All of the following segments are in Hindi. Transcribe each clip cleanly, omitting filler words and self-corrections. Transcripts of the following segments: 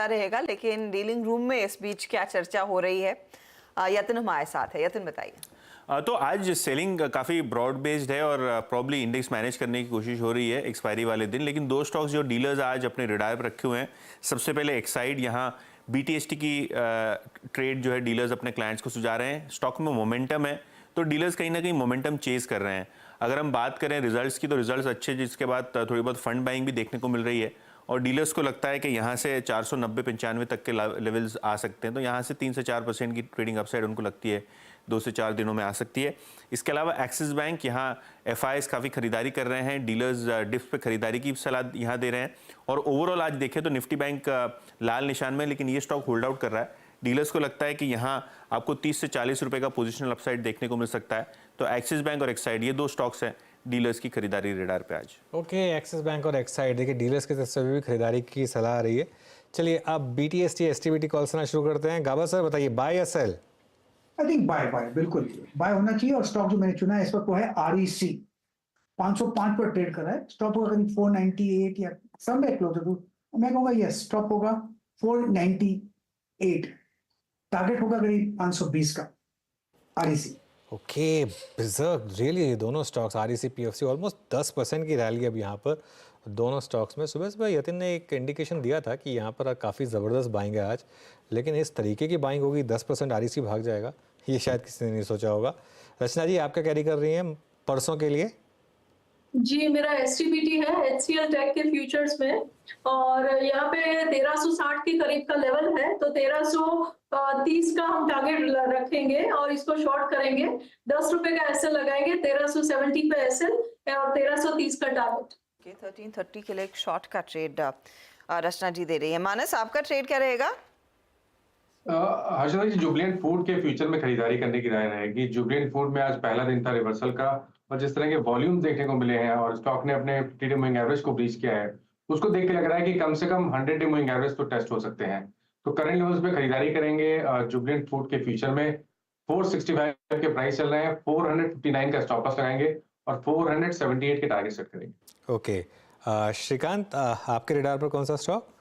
रहेगा, लेकिन डीलिंग रूम में इस बीच क्या चर्चा हो रही है, यतिन हमारे साथ है। यतिन बताइए। तो आज सेलिंग काफ़ी ब्रॉड बेस्ड है और प्रॉब्ली इंडेक्स मैनेज करने की कोशिश हो रही है एक्सपायरी वाले दिन, लेकिन दो स्टॉक्स जो डीलर्स आज अपने रडार पर रखे हुए हैं। सबसे पहले एक्साइड, यहाँ बीटीएसटी की ट्रेड जो है डीलर्स अपने क्लाइंट्स को सुझा रहे हैं। स्टॉक में मोमेंटम है तो डीलर्स कहीं ना कहीं मोमेंटम चेज कर रहे हैं। अगर हम बात करें रिजल्ट्स की तो रिजल्ट्स अच्छे, जिसके बाद थोड़ी बहुत फंड बाइंग भी देखने को मिल रही है और डीलर्स को लगता है कि यहाँ से 490-95 तक के लेवल्स आ सकते हैं। तो यहाँ से 3 से 4% की ट्रेडिंग अपसाइड उनको लगती है 2 से 4 दिनों में आ सकती है। इसके अलावा एक्सिस बैंक, यहाँ एफआईएस काफ़ी खरीदारी कर रहे हैं, डीलर्स डिप्स पे खरीदारी की सलाह यहाँ दे रहे हैं। और ओवरऑल आज देखें तो निफ्टी बैंक लाल निशान में, लेकिन ये स्टॉक होल्ड आउट कर रहा है। डीलर्स को लगता है कि यहाँ आपको 30 से 40 रुपए का पोजिशनल अपसाइड देखने को मिल सकता है। तो एक्सिस बैंक और एक्साइड, ये दो स्टॉक्स हैं डीलर्स की खरीदारी रेडार पे आज। ओके, एक्सिस बैंक और एक्साइड, देखिए डीलर्स की तरफ से भी खरीदारी की सलाह आ रही है। चलिए अब बीटीएसटी एसटीबीटी कॉल से शुरू करते हैं। गाबा सर बताइए, बाय या सेल? आई थिंक बाय बिल्कुल बाय होना चाहिए। और स्टॉक जो मैंने चुना है इस वक्त वो है आरईसी, 505 पर ट्रेड कर रहा है। स्टॉप होगा करीब 498 या समवेयर क्लोजर टू, मैं कहूंगा यस स्टॉप होगा 498, टारगेट होगा करीब 520 का आरईसी। ओके, बिजर्क रियली दोनों स्टॉक्स आरईसी पीएफसी ऑलमोस्ट 10% की रैली अब यहाँ पर दोनों स्टॉक्स में। सुबह यतिन ने एक इंडिकेशन दिया था कि यहाँ पर काफ़ी ज़बरदस्त बाइंग है आज, लेकिन इस तरीके की बाइंग होगी 10% आरईसी भाग जाएगा, ये शायद किसी ने नहीं सोचा होगा। रचना जी, आपका कैरी कर रही हैं परसों के लिए? जी, मेरा एसटीबीटी है एचसीएल टेक के फ्यूचर्स में, और यहाँ पे 1360 के करीब का लेवल है, तो 1330 का हम टारगेट रखेंगे और इसको शॉर्ट करेंगे। 10 रुपए का एसएल लगाएंगे, 1370 पे एसएल और 1330 का टारगेट। 1330 के लिए एक शॉर्ट का ट्रेड रचना जी दे रही है। मानस, आपका ट्रेड क्या रहेगा? हर्षदा जी, जुबिलेंट फूड के फ्यूचर में खरीदारी करने की राय रहेगी। जुबिलेंट फूड में आज पहला दिन था रिवर्सल का, और जिस तरह के वॉल्यूम देखने को मिले हैं और स्टॉक ने अपने 50 डे मूविंग एवरेज को ब्रीच किया है, उसको देख के लग रहा है कि कम से कम 100 डे मूविंग एवरेज तो टेस्ट हो सकते हैं। तो करंट लेवल्स पे खरीदारी करेंगे जुबिलेंट फूड के फ्यूचर में। 465 के प्राइस चल रहे हैं, 459 का स्टॉप लॉस लगाएंगे और 478 के टारगेट सेट करेंगे। ओके, श्रीकांत, आपके रेडार पर कौन सा स्टॉक?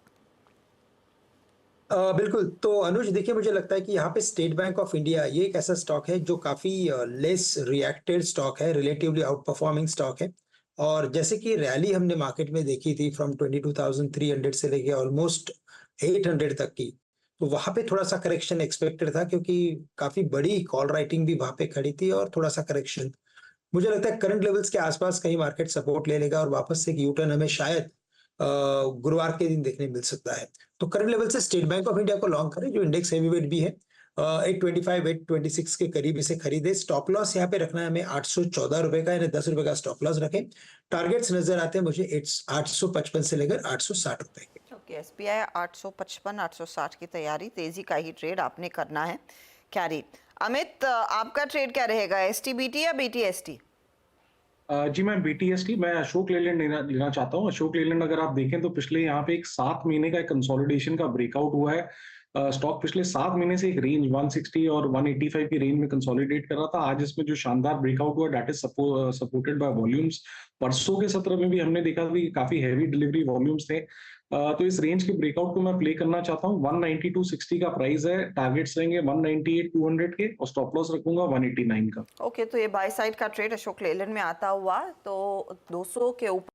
बिल्कुल। तो अनुज देखिए, मुझे लगता है कि यहाँ पे स्टेट बैंक ऑफ इंडिया ये एक ऐसा स्टॉक है जो काफी लेस रिएक्टेड स्टॉक है, रिलेटिवली आउट परफॉर्मिंग स्टॉक है। और जैसे कि रैली हमने मार्केट में देखी थी फ्रॉम 22,300 से लेके ऑलमोस्ट 800 तक की, तो वहां पे थोड़ा सा करेक्शन एक्सपेक्टेड था, क्योंकि काफी बड़ी कॉल राइटिंग भी वहां पे खड़ी थी और थोड़ा सा करेक्शन। मुझे लगता है करंट लेवल्स के आसपास कहीं मार्केट सपोर्ट ले लेगा और वापस से एक यूटर्न हमें शायद गुरुवार के दिन देखने मिल सकता है। तो करंट लेवल से स्टेट बैंक ऑफ इंडिया को लॉन्ग करें, जो इंडेक्स हेवीवेट भी है। 825 826 के करीब इसे खरीदे। स्टॉप लॉस यहाँ पे रखना है हमें 814 रुपए का, यानी 10 रुपए का स्टॉप लॉस रखें। टारगेट्स नजर आते हैं मुझे 855 से लेकर 860 रुपए के। ओके, एसबीआई 855 860 की तैयारी, तेजी का ही ट्रेड आपने करना है कैरी। अमित, आपका ट्रेड क्या रहेगा, एसटीबीटी या बीटीएसटी? जी, मैं बीटीएसटी, मैं अशोक लेलैंड लेना चाहता हूँ। अशोक लेलैंड अगर आप देखें तो पिछले यहाँ पे एक 7 महीने का एक कंसोलिडेशन का ब्रेकआउट हुआ है। स्टॉक पिछले 7 महीने से एक रेंज 160 और 185 की रेंज में कंसोलिडेट कर रहा था। आज इसमें जो शानदार ब्रेकआउट हुआ, that is supported by volumes. परसों के सत्र में भी हमने देखा कि काफी हैवी डिलीवरी वॉल्यूम्स थे। तो इस रेंज के ब्रेकआउट को मैं प्ले करना चाहता हूँ। 192.60 का प्राइस है, टारगेट्स रहेंगे 198-200 के और स्टॉप लॉस रखूंगा 189 का। ओके, तो ये बाय साइड का ट्रेड अशोक लेलैंड में आता हुआ, तो 200 के ऊपर